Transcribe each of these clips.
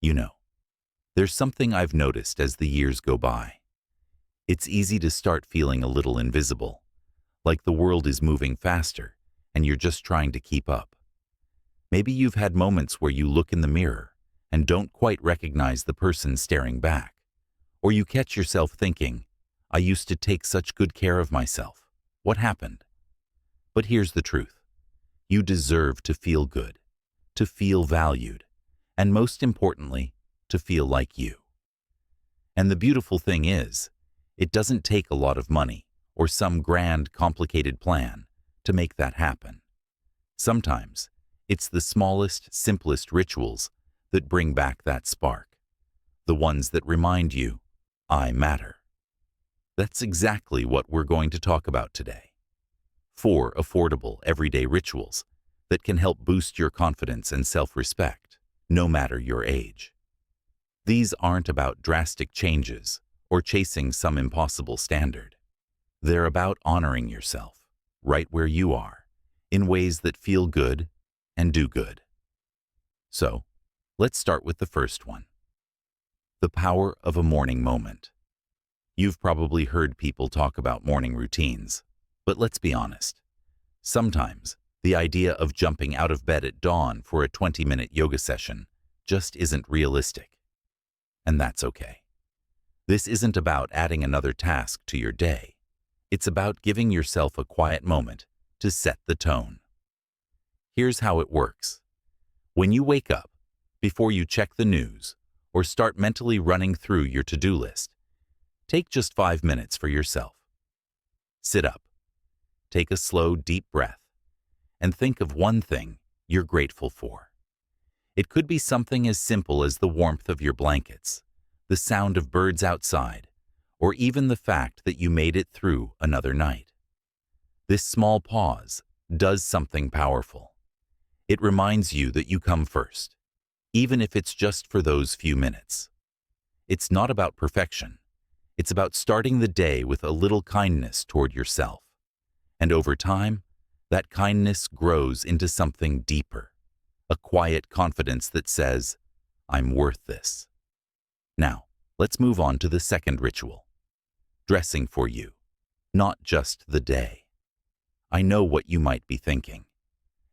You know, there's something I've noticed as the years go by. It's easy to start feeling a little invisible, like the world is moving faster and you're just trying to keep up. Maybe you've had moments where you look in the mirror and don't quite recognize the person staring back, or you catch yourself thinking, I used to take such good care of myself. What happened? But here's the truth. You deserve to feel good, to feel valued, and most importantly, to feel like you. And the beautiful thing is, it doesn't take a lot of money or some grand, complicated plan to make that happen. Sometimes, it's the smallest, simplest rituals that bring back that spark, the ones that remind you, I matter. That's exactly what we're going to talk about today. 4 affordable, everyday rituals that can help boost your confidence and self-respect, no matter your age. These aren't about drastic changes or chasing some impossible standard. They're about honoring yourself, right where you are, in ways that feel good and do good. So, let's start with the first one. The power of a morning moment. You've probably heard people talk about morning routines, but let's be honest. Sometimes, the idea of jumping out of bed at dawn for a 20-minute yoga session just isn't realistic. And that's okay. This isn't about adding another task to your day. It's about giving yourself a quiet moment to set the tone. Here's how it works. When you wake up, before you check the news or start mentally running through your to-do list, take just 5 minutes for yourself. Sit up, take a slow, deep breath, and think of one thing you're grateful for. It could be something as simple as the warmth of your blankets, the sound of birds outside, or even the fact that you made it through another night. This small pause does something powerful. It reminds you that you come first, even if it's just for those few minutes. It's not about perfection. It's about starting the day with a little kindness toward yourself. And over time, that kindness grows into something deeper, a quiet confidence that says, I'm worth this. Now, let's move on to the second ritual. Dressing for you, not just the day. I know what you might be thinking.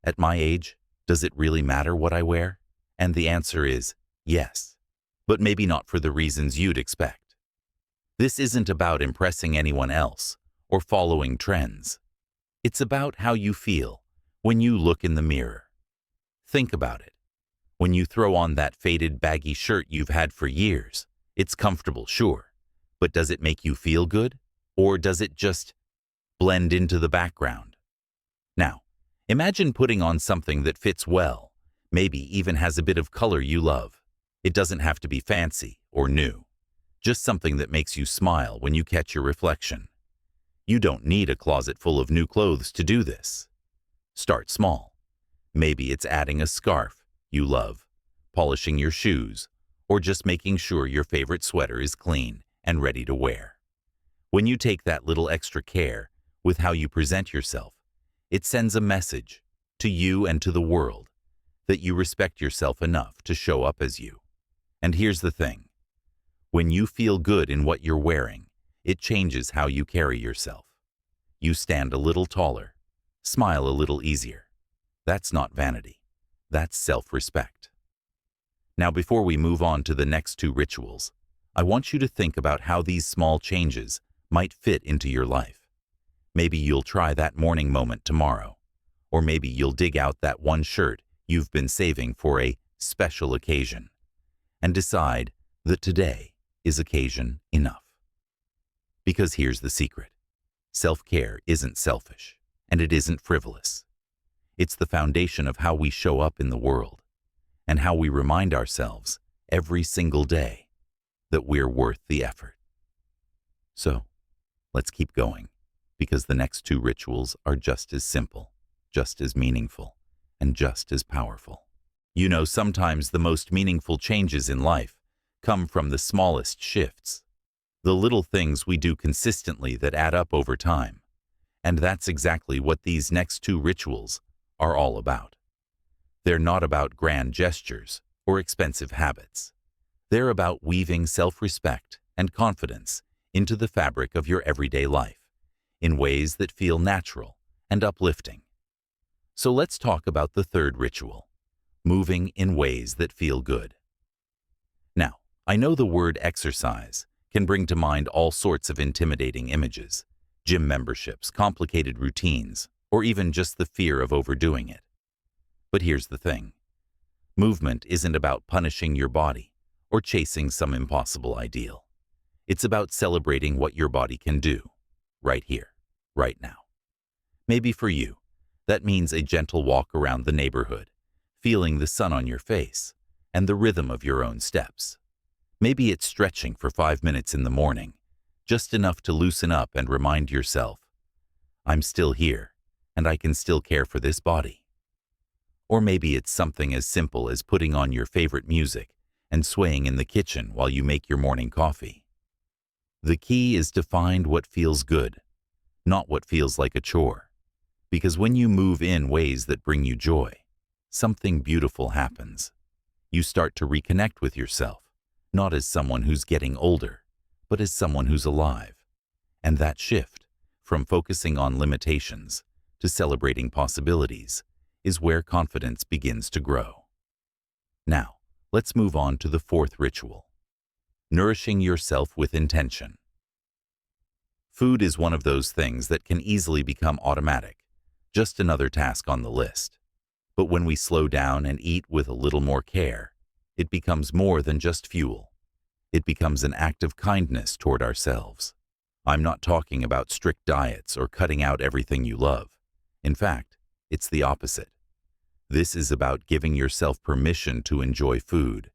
At my age, does it really matter what I wear? And the answer is yes, but maybe not for the reasons you'd expect. This isn't about impressing anyone else or following trends. It's about how you feel when you look in the mirror. Think about it. When you throw on that faded, baggy shirt you've had for years, it's comfortable, sure, but does it make you feel good? Or does it just blend into the background? Now, imagine putting on something that fits well, maybe even has a bit of color you love. It doesn't have to be fancy or new, just something that makes you smile when you catch your reflection. You don't need a closet full of new clothes to do this. Start small. Maybe it's adding a scarf you love, polishing your shoes, or just making sure your favorite sweater is clean and ready to wear. When you take that little extra care with how you present yourself, it sends a message to you and to the world that you respect yourself enough to show up as you. And here's the thing. When you feel good in what you're wearing, it changes how you carry yourself. You stand a little taller, smile a little easier. That's not vanity. That's self-respect. Now, before we move on to the next 2 rituals, I want you to think about how these small changes might fit into your life. Maybe you'll try that morning moment tomorrow, or maybe you'll dig out that one shirt you've been saving for a special occasion and decide that today is occasion enough. Because here's the secret. Self-care isn't selfish, and it isn't frivolous. It's the foundation of how we show up in the world and how we remind ourselves every single day that we're worth the effort. So, let's keep going, because the next 2 rituals are just as simple, just as meaningful, and just as powerful. You know, sometimes the most meaningful changes in life come from the smallest shifts, the little things we do consistently that add up over time. And that's exactly what these next 2 rituals are all about. They're not about grand gestures or expensive habits. They're about weaving self-respect and confidence into the fabric of your everyday life in ways that feel natural and uplifting. So let's talk about the third ritual, moving in ways that feel good. Now, I know the word exercise can bring to mind all sorts of intimidating images, gym memberships, complicated routines, or even just the fear of overdoing it. But here's the thing. Movement isn't about punishing your body or chasing some impossible ideal. It's about celebrating what your body can do, right here, right now. Maybe for you, that means a gentle walk around the neighborhood, feeling the sun on your face and the rhythm of your own steps. Maybe it's stretching for 5 minutes in the morning, just enough to loosen up and remind yourself, I'm still here, and I can still care for this body. Or maybe it's something as simple as putting on your favorite music and swaying in the kitchen while you make your morning coffee. The key is to find what feels good, not what feels like a chore. Because when you move in ways that bring you joy, something beautiful happens. You start to reconnect with yourself, not as someone who's getting older, but as someone who's alive. And that shift, from focusing on limitations to celebrating possibilities, is where confidence begins to grow. Now, let's move on to the fourth ritual, nourishing yourself with intention. Food is one of those things that can easily become automatic, just another task on the list. But when we slow down and eat with a little more care, it becomes more than just fuel. It becomes an act of kindness toward ourselves. I'm not talking about strict diets or cutting out everything you love. In fact, it's the opposite. This is about giving yourself permission to enjoy food,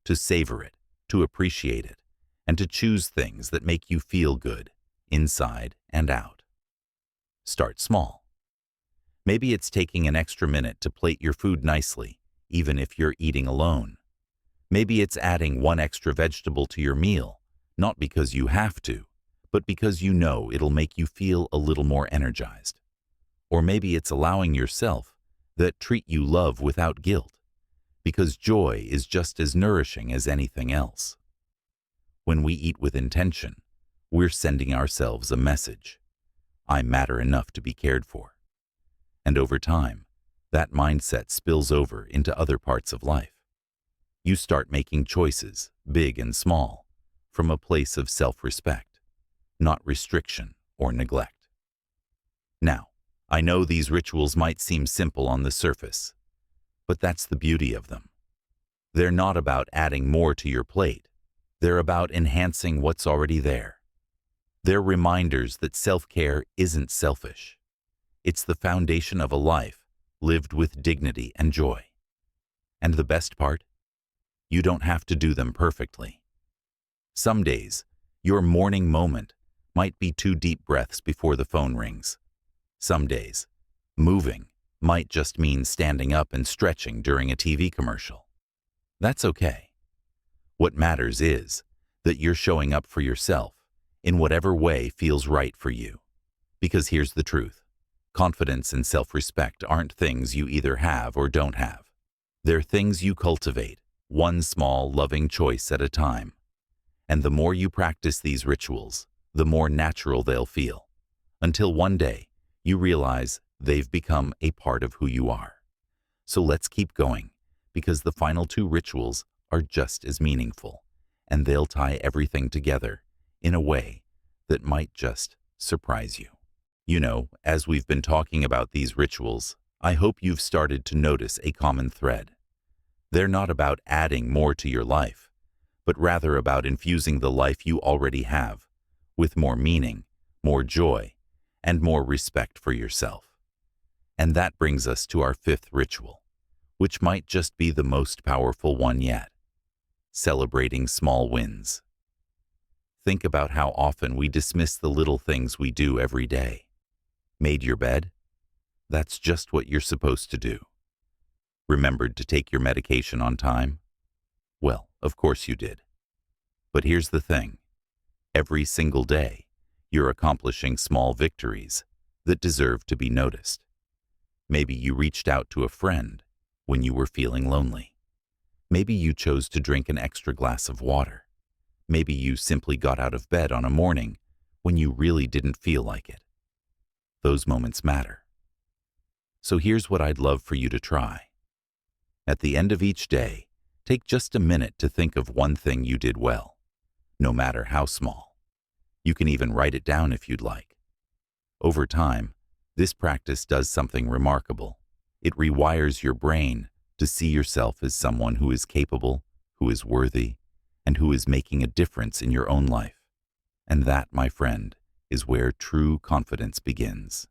to savor it, to appreciate it, and to choose things that make you feel good, inside and out. Start small. Maybe it's taking an extra minute to plate your food nicely, even if you're eating alone. Maybe it's adding one extra vegetable to your meal, not because you have to, but because you know it'll make you feel a little more energized. Or maybe it's allowing yourself that treat you love without guilt, because joy is just as nourishing as anything else. When we eat with intention, we're sending ourselves a message. I matter enough to be cared for. And over time, that mindset spills over into other parts of life. You start making choices, big and small, from a place of self-respect, not restriction or neglect. Now, I know these rituals might seem simple on the surface, but that's the beauty of them. They're not about adding more to your plate. They're about enhancing what's already there. They're reminders that self-care isn't selfish. It's the foundation of a life lived with dignity and joy. And the best part? You don't have to do them perfectly. Some days, your morning moment might be 2 deep breaths before the phone rings. Some days, moving might just mean standing up and stretching during a TV commercial. That's okay. What matters is that you're showing up for yourself in whatever way feels right for you. Because here's the truth. Confidence and self-respect aren't things you either have or don't have. They're things you cultivate, one small, loving choice at a time. And the more you practice these rituals, the more natural they'll feel, until one day you realize they've become a part of who you are. So let's keep going, because the final 2 rituals are just as meaningful, and they'll tie everything together in a way that might just surprise you. You know, as we've been talking about these rituals, I hope you've started to notice a common thread. They're not about adding more to your life, but rather about infusing the life you already have with more meaning, more joy, and more respect for yourself. And that brings us to our 5th ritual, which might just be the most powerful one yet: celebrating small wins. Think about how often we dismiss the little things we do every day. Made your bed? That's just what you're supposed to do. Remembered to take your medication on time? Well, of course you did. But here's the thing. Every single day, you're accomplishing small victories that deserve to be noticed. Maybe you reached out to a friend when you were feeling lonely. Maybe you chose to drink an extra glass of water. Maybe you simply got out of bed on a morning when you really didn't feel like it. Those moments matter. So here's what I'd love for you to try. At the end of each day, take just a minute to think of one thing you did well, no matter how small. You can even write it down if you'd like. Over time, this practice does something remarkable. It rewires your brain to see yourself as someone who is capable, who is worthy, and who is making a difference in your own life. And that, my friend, is where true confidence begins.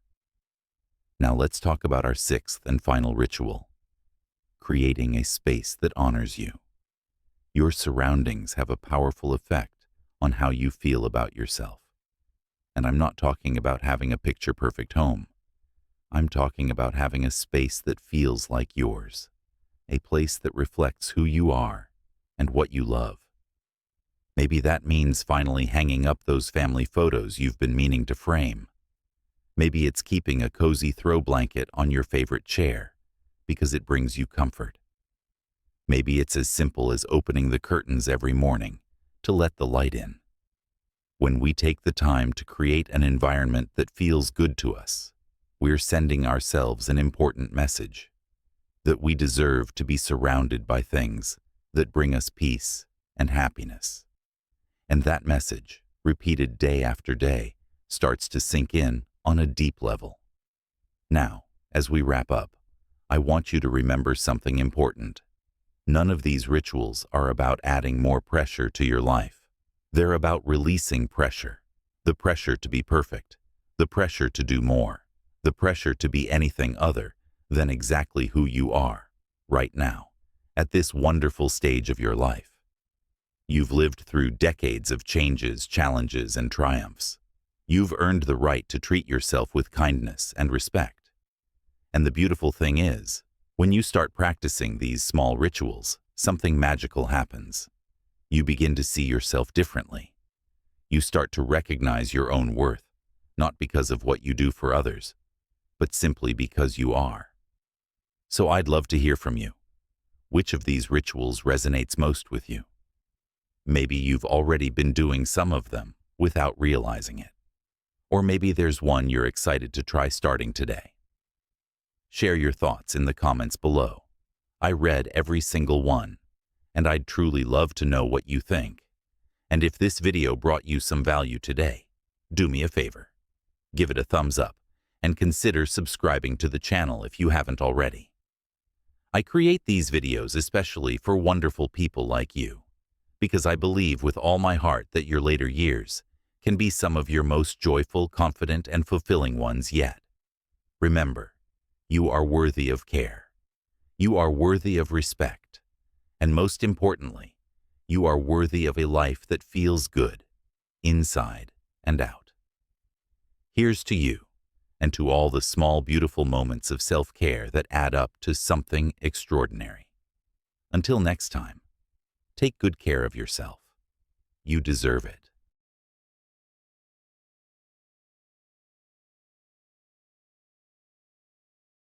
Now let's talk about our sixth and final ritual: creating a space that honors you. Your surroundings have a powerful effect on how you feel about yourself. And I'm not talking about having a picture-perfect home. I'm talking about having a space that feels like yours, a place that reflects who you are and what you love. Maybe that means finally hanging up those family photos you've been meaning to frame. Maybe it's keeping a cozy throw blanket on your favorite chair because it brings you comfort. Maybe it's as simple as opening the curtains every morning to let the light in. When we take the time to create an environment that feels good to us, we're sending ourselves an important message: that we deserve to be surrounded by things that bring us peace and happiness. And that message, repeated day after day, starts to sink in on a deep level. Now, as we wrap up, I want you to remember something important. None of these rituals are about adding more pressure to your life. They're about releasing pressure. The pressure to be perfect, the pressure to do more, the pressure to be anything other than exactly who you are, right now, at this wonderful stage of your life. You've lived through decades of changes, challenges, and triumphs. You've earned the right to treat yourself with kindness and respect. And the beautiful thing is, when you start practicing these small rituals, something magical happens. You begin to see yourself differently. You start to recognize your own worth, not because of what you do for others, but simply because you are. So I'd love to hear from you. Which of these rituals resonates most with you? Maybe you've already been doing some of them without realizing it. Or maybe there's one you're excited to try starting today. Share your thoughts in the comments below. I read every single one, and I'd truly love to know what you think. And if this video brought you some value today, do me a favor. Give it a thumbs up, and consider subscribing to the channel if you haven't already. I create these videos especially for wonderful people like you, because I believe with all my heart that your later years can be some of your most joyful, confident, and fulfilling ones yet. Remember, you are worthy of care. You are worthy of respect. And most importantly, you are worthy of a life that feels good, inside and out. Here's to you, and to all the small, beautiful moments of self-care that add up to something extraordinary. Until next time, take good care of yourself. You deserve it.